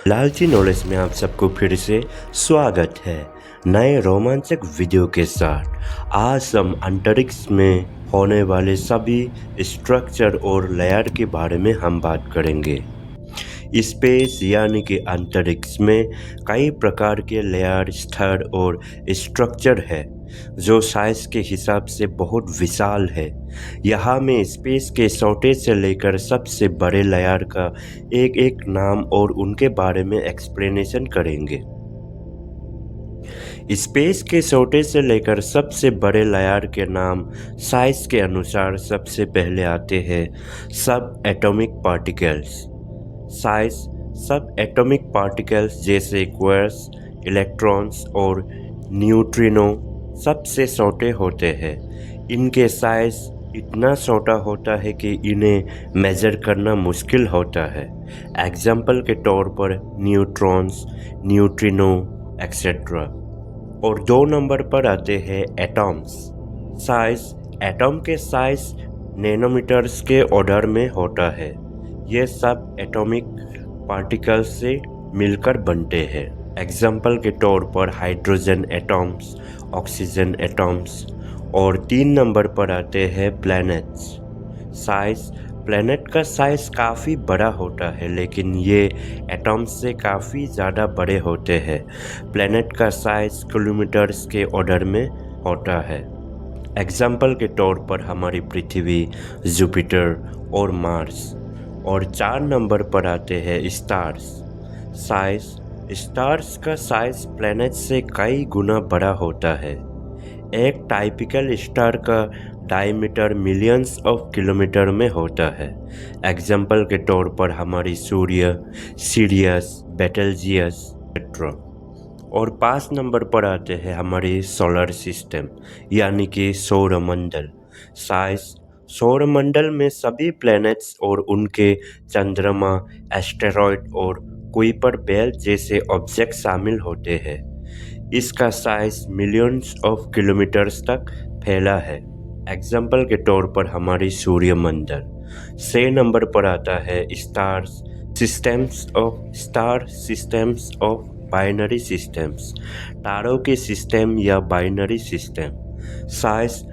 लालची नॉलेज में आप सबको फिर से स्वागत है नए रोमांचक वीडियो के साथ। आज हम अंतरिक्ष में होने वाले सभी स्ट्रक्चर और लेयर के बारे में हम बात करेंगे। स्पेस यानी कि अंतरिक्ष में कई प्रकार के लेयर, स्तर और स्ट्रक्चर है जो साइज के हिसाब से बहुत विशाल है। यहाँ में स्पेस के छोटे से लेकर सबसे बड़े लेयर का एक एक नाम और उनके बारे में एक्सप्लेनेशन करेंगे। स्पेस के छोटे से लेकर सबसे बड़े लेयर के नाम साइज के अनुसार सबसे पहले आते हैं सब एटॉमिक पार्टिकल्स। साइज सब एटॉमिक पार्टिकल्स जैसे क्वार्क्स, इलेक्ट्रॉन्स और न्यूट्रिनो सबसे छोटे होते हैं। इनके साइज इतना छोटा होता है कि इन्हें मेजर करना मुश्किल होता है। एग्जाम्पल के तौर पर न्यूट्रॉन्स, न्यूट्रिनो एक्सेट्रा। और 2 नंबर पर आते हैं एटॉम्स। साइज एटॉम के साइज नैनोमीटर्स के ऑर्डर में होता है। ये सब एटॉमिक पार्टिकल्स से मिलकर बनते हैं। एग्जाम्पल के तौर पर हाइड्रोजन एटॉम्स, ऑक्सीजन एटॉम्स। और 3 नंबर पर आते हैं प्लैनेट्स। साइज प्लैनेट का साइज काफ़ी बड़ा होता है लेकिन ये एटॉम्स से काफ़ी ज़्यादा बड़े होते हैं। प्लैनेट का साइज किलोमीटर्स के ऑर्डर में होता है। एग्जाम्पल के तौर पर हमारी पृथ्वी, जुपिटर और मार्स। और 4 नंबर पर आते हैं स्टार्स। साइज स्टार्स का साइज प्लैनेट से कई गुना बड़ा होता है। एक टाइपिकल स्टार का डायमीटर मिलियंस ऑफ किलोमीटर में होता है। एग्जाम्पल के तौर पर हमारी सूर्य, सीरियस, बेटलजियस एक्सेट्रा। और 5 नंबर पर आते हैं हमारी सोलर सिस्टम यानी कि सौरमंडल। साइज सौरमंडल में सभी प्लैनेट्स और उनके चंद्रमा, एस्टेरॉयड और कुइपर बेल्ट जैसे ऑब्जेक्ट शामिल होते हैं। इसका साइज मिलियंस ऑफ किलोमीटर्स तक फैला है। एग्जाम्पल के तौर पर हमारी सूर्यमंडल। 6 नंबर पर आता है star systems of binary systems. तारों के सिस्टम या बाइनरी सिस्टम। साइज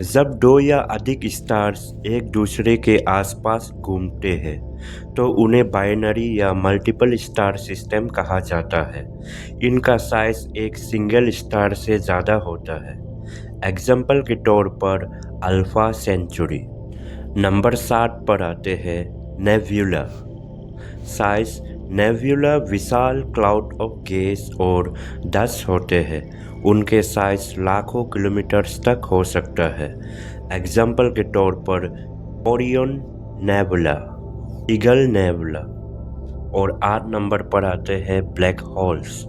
जब 2 या अधिक स्टार्स एक दूसरे के आसपास घूमते हैं तो उन्हें बाइनरी या मल्टीपल स्टार सिस्टम कहा जाता है। इनका साइज एक सिंगल स्टार से ज़्यादा होता है। एग्जाम्पल के तौर पर अल्फा सेंचुरी। नंबर 7 पर आते हैं nebula. Size nebula Vishal cloud of gas और डस्ट होते हैं। उनके साइज लाखों किलोमीटर्स तक हो सकता है। एग्जाम्पल के तौर पर ओरियन नेबुला, ईगल नेबुला। और 8 नंबर पर आते हैं black holes.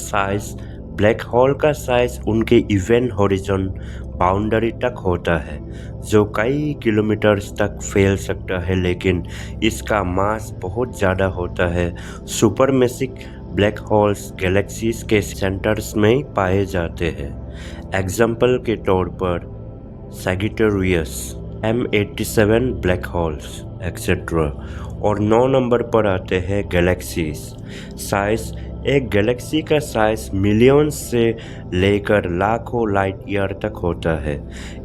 Size black hole का साइज उनके इवेंट होरिजन बाउंड्री तक होता है जो कई किलोमीटर्स तक फैल सकता है लेकिन इसका मास बहुत ज़्यादा होता है। सुपरमेसिव ब्लैक होल्स गैलेक्सीज के सेंटर्स में पाए जाते हैं। एग्जाम्पल के तौर पर Sagittarius, M87 black holes etcetera. और 9 नंबर पर आते हैं गैलेक्सीज। साइज एक गैलेक्सी का साइज मिलियंस से लेकर लाखों लाइट ईयर तक होता है।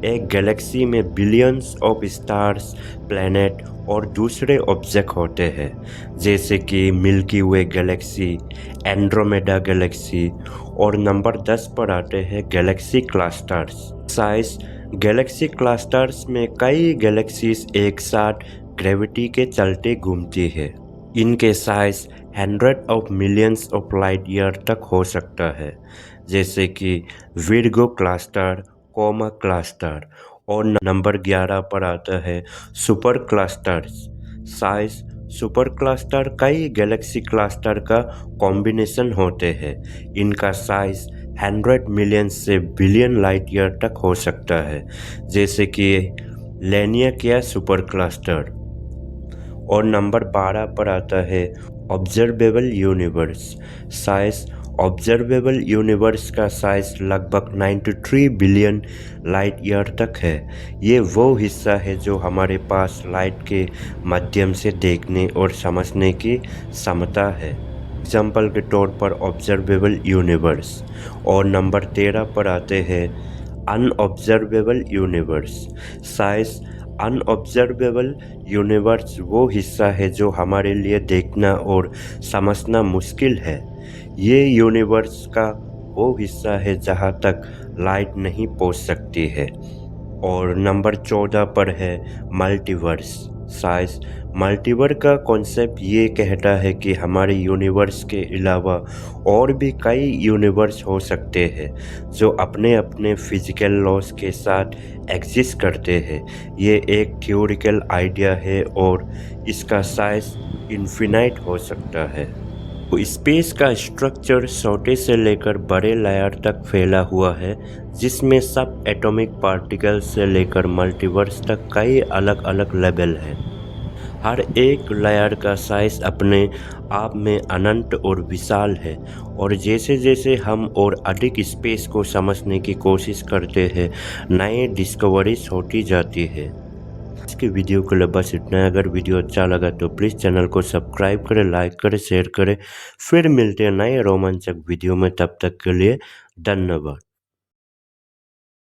एक गैलेक्सी में बिलियंस ऑफ स्टार्स, प्लैनेट और दूसरे ऑब्जेक्ट होते हैं जैसे कि मिल्की वे गैलेक्सी, एंड्रोमेडा गैलेक्सी। और नंबर 10 पर आते हैं Galaxy clusters. Size Galaxy clusters में कई गैलेक्सीज एक साथ ग्रेविटी के चलते घूमती है। इनके size 100 of millions of light year तक हो सकता है जैसे कि विर्गो क्लस्टर, कोमा क्लस्टर। और नंबर 11 पर आता है super clusters. Size super cluster कई गैलेक्सी क्लस्टर का कॉम्बिनेशन होते हैं। इनका साइज 100 मिलियन से बिलियन लाइट ईयर तक हो सकता है जैसे कि लेनिया सुपर क्लस्टर। और नंबर 12 पर आता है observable universe. Size observable universe का साइज लगभग 93 बिलियन लाइट ईयर तक है। ये वो हिस्सा है जो हमारे पास लाइट के माध्यम से देखने और समझने की क्षमता है। एग्जाम्पल के तौर पर ऑब्जर्वेबल यूनिवर्स। और नंबर 13 पर आते हैं unobservable universe. Science unobservable universe वो हिस्सा है जो हमारे लिए देखना और समझना मुश्किल है। ये यूनिवर्स का वो हिस्सा है जहाँ तक लाइट नहीं पहुँच सकती है। और नंबर 14 पर है मल्टीवर्स साइंस। मल्टीवर्स का कॉन्सेप्ट ये कहता है कि हमारे यूनिवर्स के अलावा और भी कई यूनिवर्स हो सकते हैं जो अपने अपने फिजिकल लॉज के साथ एग्जिस्ट करते हैं। ये एक थ्योरिकल आइडिया है और इसका साइज इन्फिनाइट हो सकता है। तो स्पेस का स्ट्रक्चर छोटे से लेकर बड़े लेयर तक फैला हुआ है, जिसमें सब एटॉमिक पार्टिकल से लेकर मल्टीवर्स तक कई अलग अलग लेवल हैं। हर एक लेयर का साइज अपने आप में अनंत और विशाल है, और जैसे जैसे हम और अधिक स्पेस को समझने की कोशिश करते हैं, नए डिस्कवरीज होती जाती है। आज के वीडियो के लिए बस इतना है। अगर वीडियो अच्छा लगा तो प्लीज़ चैनल को सब्सक्राइब करें, लाइक करें, शेयर करें। फिर मिलते हैं नए रोमांचक वीडियो में, तब तक के लिए धन्यवाद।